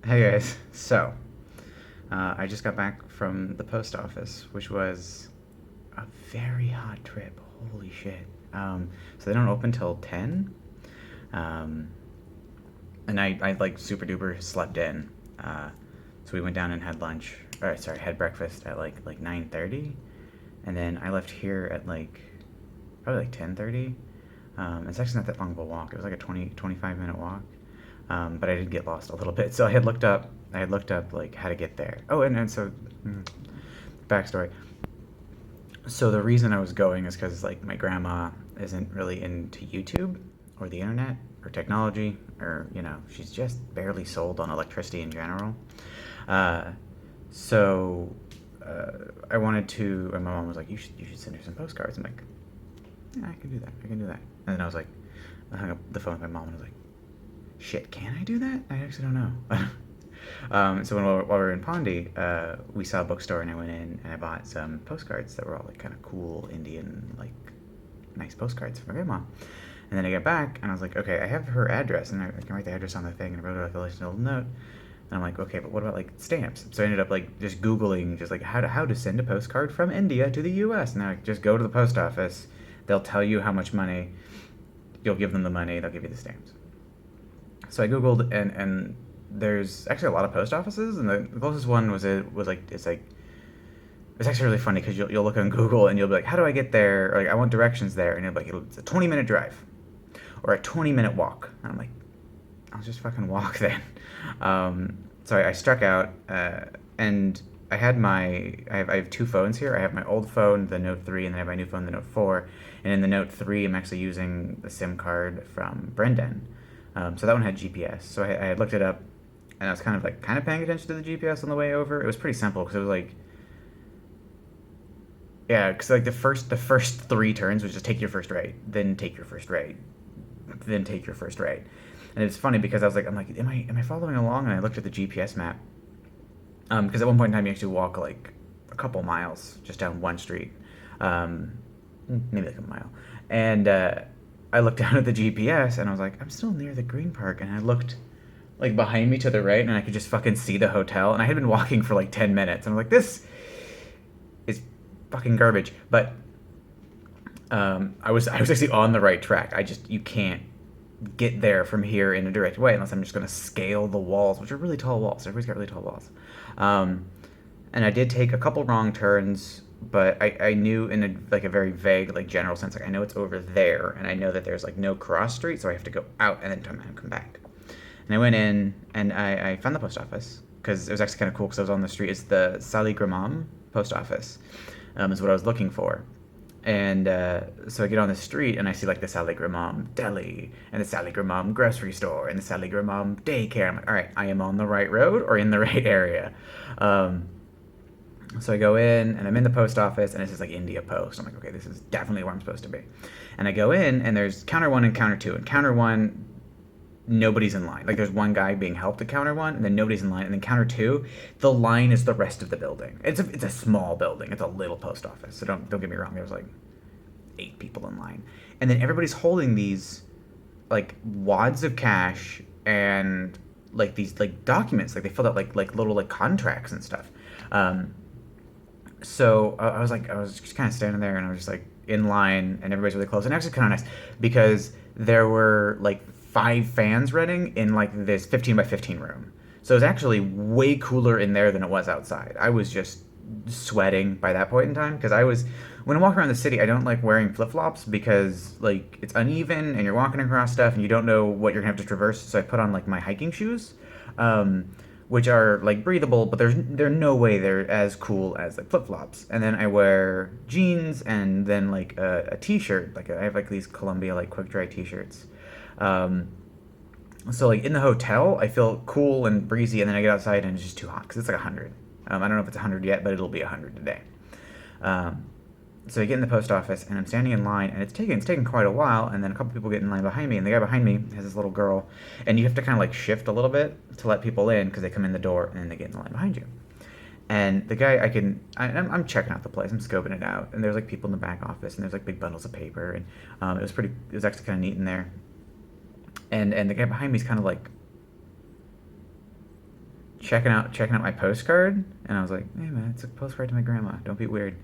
Hey guys, I just got back from the post office, which was a very hot trip. Holy shit. So they don't open till 10. Um, and I like super duper slept in. So we went down and had lunch, or sorry, had breakfast at like 9:30. And then I left here at probably like 10:30. It's actually not that long of a walk. It was like a 25 minute walk. But I did get lost a little bit. So I had looked up like how to get there. Oh, and so backstory. So the reason I was going is because like my grandma isn't really into YouTube or the internet or technology, or she's just barely sold on electricity in general. Uh, so I wanted to, and my mom was like, you should send her some postcards. I'm like, yeah, I can do that. I can do that. And then I hung up the phone with my mom and I was like, shit, can I do that? I actually don't know. So while we were in Pondy, we saw a bookstore and I went in and I bought some postcards that were all like kind of cool Indian, like nice postcards for my grandma. And then I got back and I was like, okay, I have her address and I can write the address on the thing, and I wrote her like a little note. And I'm like, okay, but what about like stamps? So I ended up like just Googling just like how to send a postcard from India to the U.S. And I just go to the post office. They'll tell you how much money. You'll give them the money. They'll give you the stamps. So I googled, and there's actually a lot of post offices, and the closest one it's actually really funny because you'll look on Google and you'll be like, how do I get there? Or like, I want directions there, and you'll be like, it's a 20-minute drive or a 20-minute walk. And I'm like, I'll just fucking walk then. So I struck out, and I have two phones here. I have my old phone, the Note 3, and then I have my new phone, the Note 4. And in the Note 3, I'm actually using the SIM card from Brendan. So that one had GPS. So I had looked it up, and I was kind of paying attention to the GPS on the way over. It was pretty simple because it was like, yeah, because like the first three turns was just take your first right, then take your first right, then take your first right. And it's funny because I'm like, am I following along? And I looked at the GPS map, because at one point in time you actually walk like a couple miles just down one street, um, maybe like a mile, and I looked down at the GPS and I was like, I'm still near the green park, and I looked like behind me to the right and I could just fucking see the hotel, and I had been walking for like 10 minutes and I'm like, this is fucking garbage. But I was actually on the right track. You can't get there from here in a direct way unless I'm just going to scale the walls, which are really tall walls. Everybody's got really tall walls. Um, and I did take a couple wrong turns, but I knew in a very vague, like general sense, like I know it's over there, and I know that there's like no cross street, so I have to go out and then turn around and come back. And I went in and I found the post office because it was actually kind of cool because I was on the street. It's the Saligramam post office, is what I was looking for. And so I get on the street and I see like the Saligramam deli and the Saligramam grocery store and the Saligramam daycare. I'm like, all right, I am on the right road or in the right area. Um, so I go in and I'm in the post office and it says like India Post. I'm like, okay, this is definitely where I'm supposed to be. And I go in and there's counter one and counter two. And counter one, nobody's in line. Like there's one guy being helped at counter one, and then nobody's in line. And then counter two, the line is the rest of the building. It's a small building. It's a little post office. So don't get me wrong. There was like 8 people in line, and then everybody's holding these like wads of cash and like these like documents. Like they filled out like little like contracts and stuff. So I was just kind of standing there, and I was just like in line, and everybody's really close, and actually kind of nice because there were like 5 fans running in like this 15 by 15 room. So it was actually way cooler in there than it was outside. I was just sweating by that point in time because when I walk around the city, I don't like wearing flip flops because like it's uneven and you're walking across stuff and you don't know what you're gonna have to traverse. So I put on like my hiking shoes, um, which are like breathable, but they're no way they're as cool as like flip flops. And then I wear jeans and then like a t-shirt. I have like these Columbia like quick dry t-shirts. Um, so like in the hotel, I feel cool and breezy, and then I get outside and it's just too hot because it's like 100. I don't know if it's 100 yet, but it'll be 100 today. Um, so I get in the post office and I'm standing in line, and it's taking quite a while, and then a couple people get in line behind me, and the guy behind me has this little girl, and you have to kind of like shift a little bit to let people in because they come in the door and then they get in the line behind you. And the guy, I'm checking out the place, I'm scoping it out, and there's like people in the back office, and there's like big bundles of paper, and it was actually kind of neat in there. And the guy behind me is kind of like checking out my postcard, and I was like, "Hey man, it's a postcard to my grandma. Don't be weird."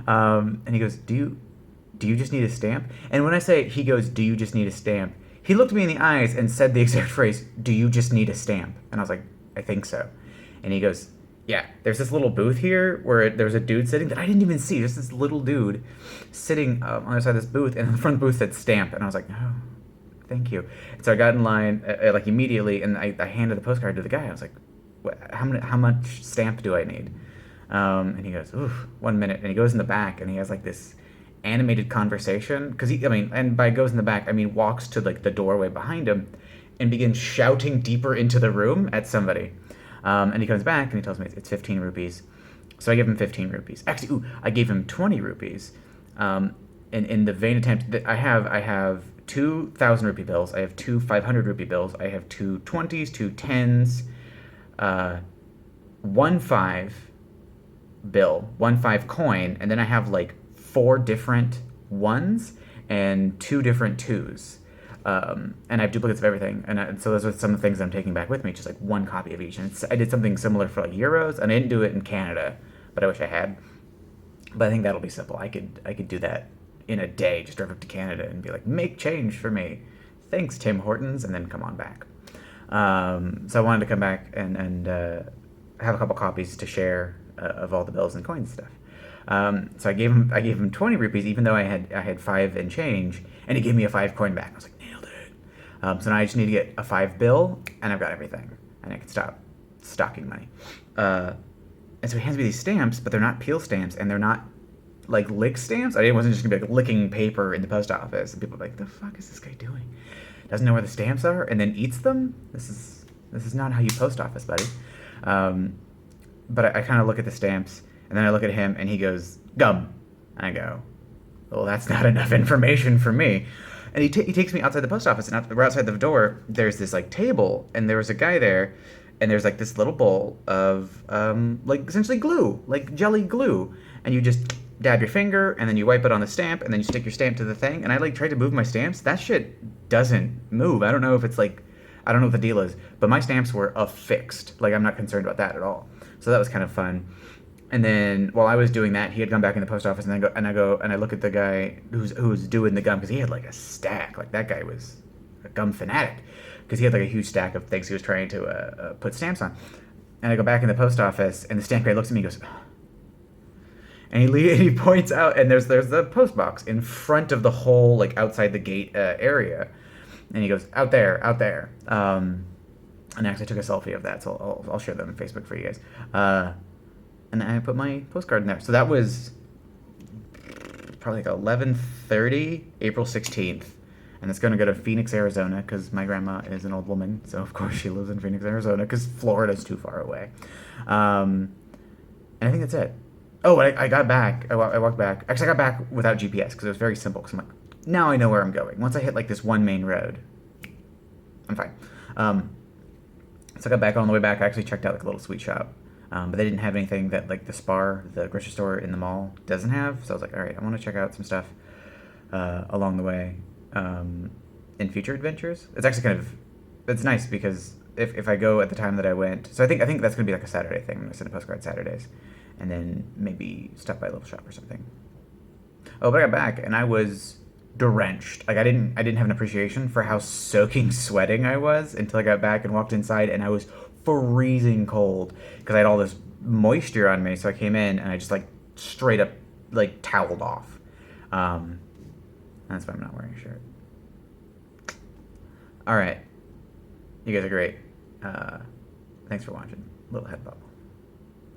And he goes, do you just need a stamp?" And when I say he goes, "Do you just need a stamp?" He looked me in the eyes and said the exact phrase, "Do you just need a stamp?" And I was like, "I think so." And he goes, "Yeah, there's this little booth here where there's a dude sitting that I didn't even see. Just this little dude sitting on the other side of this booth, and the front booth said stamp." And I was like, "Oh, thank you." And so I got in line like immediately, and I handed the postcard to the guy. I was like, how much stamp do I need?" And he goes, "Oof, 1 minute." And he goes in the back, and he has like this animated conversation because and by goes in the back, I mean walks to like the doorway behind him, and begins shouting deeper into the room at somebody. And he comes back and he tells me it's 15 rupees. So I give him 15 rupees. Actually, I gave him 20 rupees. In the vain attempt that I have 2,000 rupee bills. I have two 500 rupee bills. I have two 20s, two 10s, 1 5 bill, 1 5 coin, and then I have like 4 different 1s and 2 different 2s. And I have duplicates of everything, and so those are some of the things I'm taking back with me, just like 1 copy of each. And I did something similar for like euros, and I didn't do it in Canada, but I wish I had. But I think that'll be simple. I could do that in a day. Just drive up to Canada and be like, "Make change for me, thanks Tim Hortons," and then come on back. So I wanted to come back and have a couple copies to share of all the bills and coins stuff. So I gave him 20 rupees, even though I had 5 and change, and he gave me a 5 coin back. I was like, nailed it. So now I just need to get a 5 bill, and I've got everything, and I can stop stocking money. And so he hands me these stamps, but they're not peel stamps, and they're not like lick stamps. I wasn't just gonna be like licking paper in the post office, and people are like, "The fuck is this guy doing? Doesn't know where the stamps are, and then eats them? This is not how you post office, buddy." But I kind of look at the stamps, and then I look at him, and he goes, "Gum." And I go, "Well, that's not enough information for me." And he takes me outside the post office, and we're outside the door. There's this like table, and there was a guy there, and there's like this little bowl of like essentially glue, like jelly glue, and you just dab your finger, and then you wipe it on the stamp, and then you stick your stamp to the thing. And I like tried to move my stamps. That shit doesn't move. I don't know if it's like, I don't know what the deal is, but my stamps were affixed. Like, I'm not concerned about that at all. So that was kind of fun. And then while I was doing that, he had gone back in the post office, and I look at the guy who's doing the gum, because he had like a stack. Like, that guy was a gum fanatic, because he had like a huge stack of things he was trying to put stamps on. And I go back in the post office, and the stamp guy looks at me and goes, and he points out, and there's the post box in front of the whole, like, outside the gate area, and he goes, out there. And I actually took a selfie of that, so I'll share that on Facebook for you guys. And I put my postcard in there. So that was probably like 11:30, April 16th. And it's going to go to Phoenix, Arizona, because my grandma is an old woman. So, of course, she lives in Phoenix, Arizona, because Florida's too far away. And I think that's it. Oh, I got back. I walked back. Actually, I got back without GPS, because it was very simple. Because I'm like, now I know where I'm going. Once I hit, like, this one main road, I'm fine. So I got back. On the way back, I actually checked out, like, a little sweet shop. But they didn't have anything that, like, the Spar, the grocery store in the mall, doesn't have. So I was like, all right, I want to check out some stuff along the way. In future adventures. It's actually it's nice, because if I go at the time that I went, so I think that's gonna be like a Saturday thing. I'm gonna send a postcard Saturdays, and then maybe stop by a little shop or something. Oh, but I got back and I was drenched. Like, I didn't have an appreciation for how soaking sweating I was until I got back and walked inside, and I was freezing cold because I had all this moisture on me. So I came in and I just like straight up like toweled off. That's why I'm not wearing a shirt. All right. You guys are great. Thanks for watching. Little head bubble.